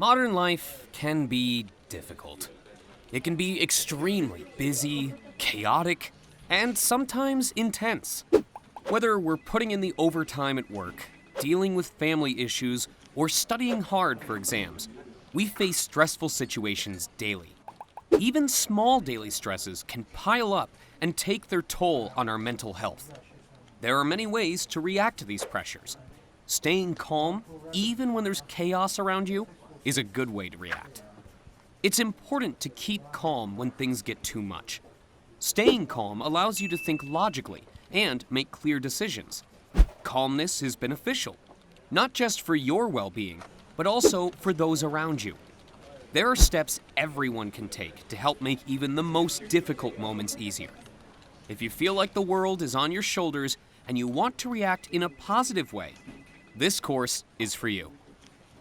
Modern life can be difficult. It can be extremely busy, chaotic, and sometimes intense. Whether we're putting in the overtime at work, dealing with family issues, or studying hard for exams, we face stressful situations daily. Even small daily stresses can pile up and take their toll on our mental health. There are many ways to react to these pressures. Staying calm, even when there's chaos around you, is a good way to react. It's important to keep calm when things get too much. Staying calm allows you to think logically and make clear decisions. Calmness is beneficial, not just for your well-being, but also for those around you. There are steps everyone can take to help make even the most difficult moments easier. If you feel like the world is on your shoulders and you want to react in a positive way, this course is for you.